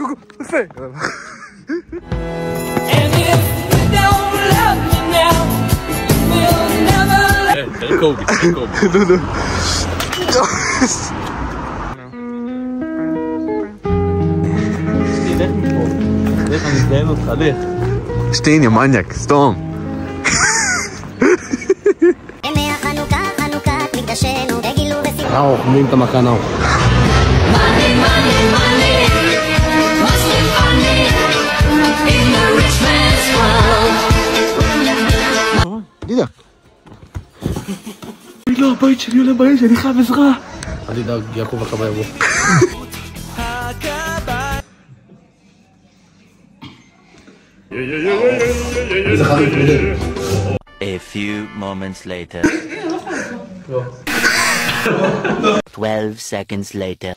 קוקו, יפה. תראה קובי, תראה קובי. לך מפה, לך אני אזדיין אותך, לך. שתין, יא מניאק, סתום. אנחנו אוכלים את המחנאו. דידה. לא, הבית שלי עולה באש, אני חייב עזרה. אל תדאג, יעקב הכבא יבוא. איזה חריף מודד. A few moments later. 12 seconds later.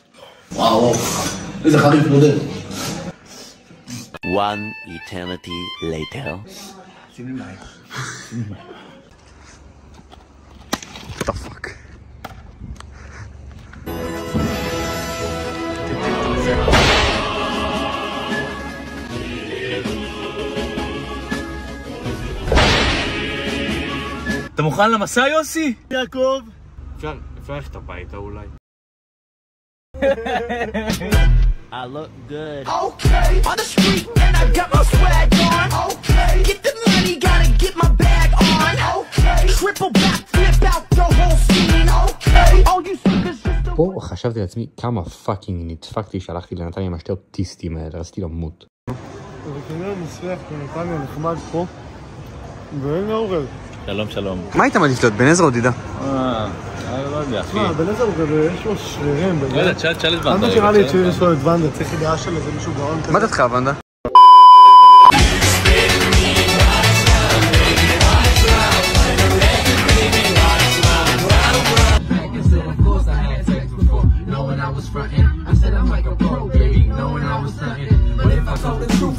וואו, איזה חריף מודד. One eternity later. What the fuck? אתה מוכן למסע, יוסי? יעקב! אפשר ללכת הביתה אולי. I look good. Okay, on the street and I got my swag on. Okay, get the money, gotta get my bag on. Okay, triple back, flip out the whole scene. Okay, all you suckers just a... פה חשבתי לעצמי כמה פאקינג נדפקתי שהלכתי לנתניה עם השתי אוטיסטים האלה, רציתי למות. זה כנראה מסריח בנתניה נחמד פה ואין אוכל. שלום שלום. מה היית מעדיף להיות, בן עזרא או דידה? לא יודע אחי. בן עזרא הוא כזה, יש לו שרירים. לא יודע, תשאל את ונדה. אל תשאירה לי שיש לו את ונדה, צריך ידיעה של איזה מישהו גאון כזה. מה דעתך, ונדה?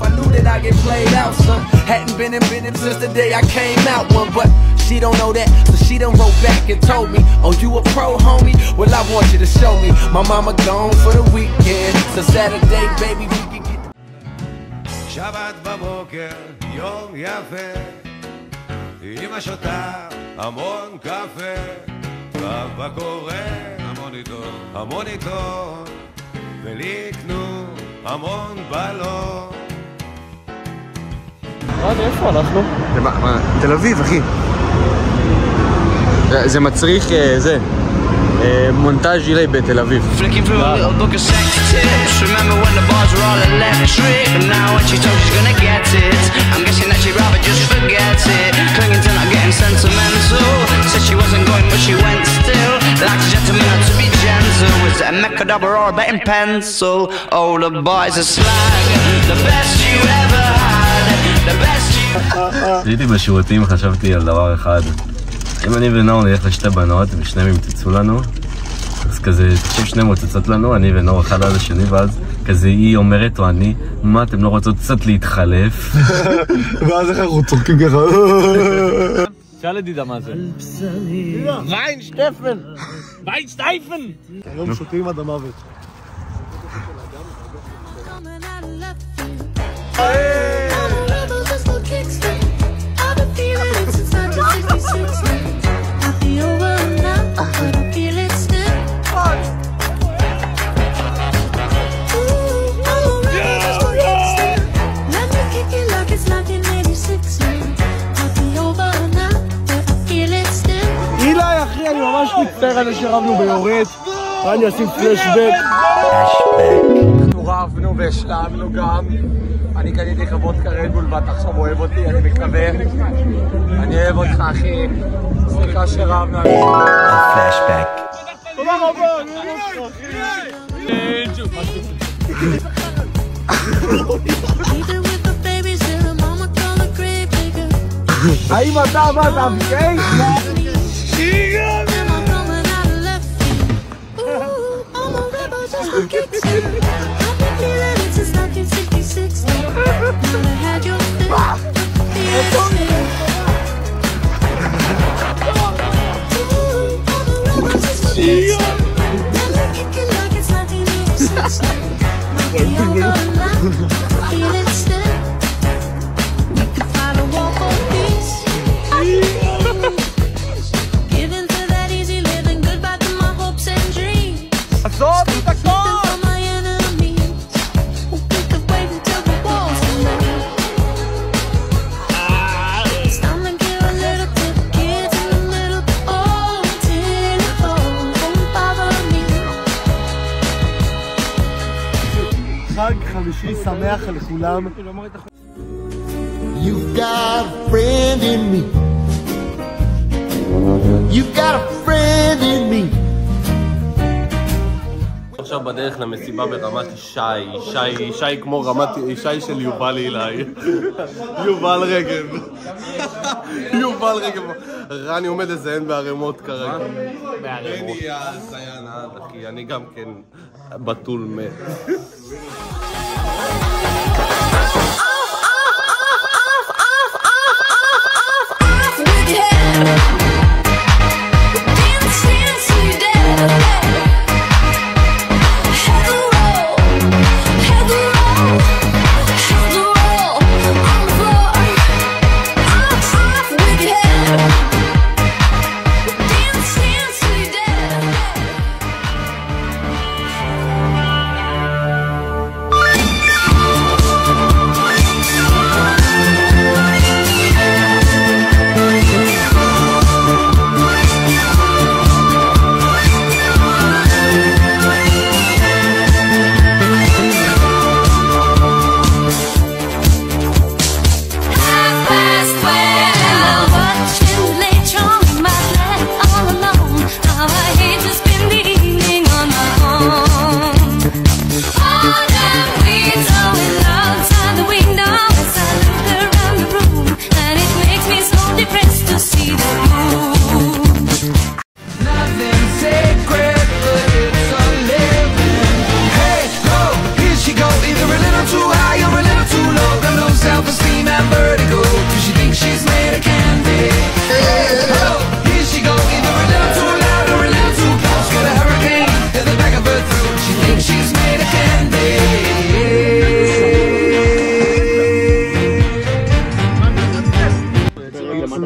I knew that I get played out, son. Hadn't been in business since the day I came out one, but she don't know that, so she done wrote back and told me, oh, you a pro, homie? Well, I want you to show me. My mama gone for the weekend, so Saturday, baby, we can get שבת בבוקר, יום יפה, אמא שותה המון קפה, אבא קורא המון עיתון, ולקנו המון בלון. איפה הלכנו? תל אביב, אחי. זה מצריך, מונטאז' אילי בתל אביב. Flicking through a little book of sex tips. Remember when the bars were all electric, and now when she told she's gonna get it, I'm guessing that she'd rather just forget it. Clinging to not getting sentimental. Said she wasn't going, but she went still. Like a gentleman had to be gentle. Was it a mechadabra or a betting pencil? Oh, the boys are slag. The best you ever had. The best you... הייתי בשירותים, חשבתי על דבר אחד. אם אני ונאור נלך לשתי בנות ושניהם ימצצו לנו, אז כזה, תחשוב שניהם רוצצות לנו, אני ונאור אחד על השני, ואז כזה היא אומרת או אני, מה אתם לא רוצות קצת להתחלף? ואז איך אנחנו צוחקים ככה? שאל לדידה מה זה. ויינשטפן! ויינסטייפן! היום שותים עד המוות. אילי אחי, אני ממש מצטער על שרבנו ביורד. אני אשים פלשבק. אנחנו רבנו והשלמנו גם. אני קניתי חוות קרדבול ואתה עכשיו אוהב אותי, אני מקווה. אני אוהב אותך אחי. סליחה שרבנו. Flashback. תודה רבה. האם אתה עבד אבקי? חמישי שמח לכולם. You've got a friend in me. You've got a friend in me. עכשיו בדרך למסיבה ברמת ישי כמו רמת ישי של יובל אילי. יובל רגב. יובל רגב. רני עומד לזיין בערימות כרגע. בני הזיין אחי, אני גם כן בתול מת.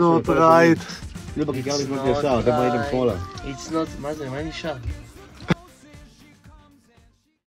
Not right. כאילו בכיכר לפנות ישר, אתם ראיתם שמאלה. It's not, מה זה? מה נשאר?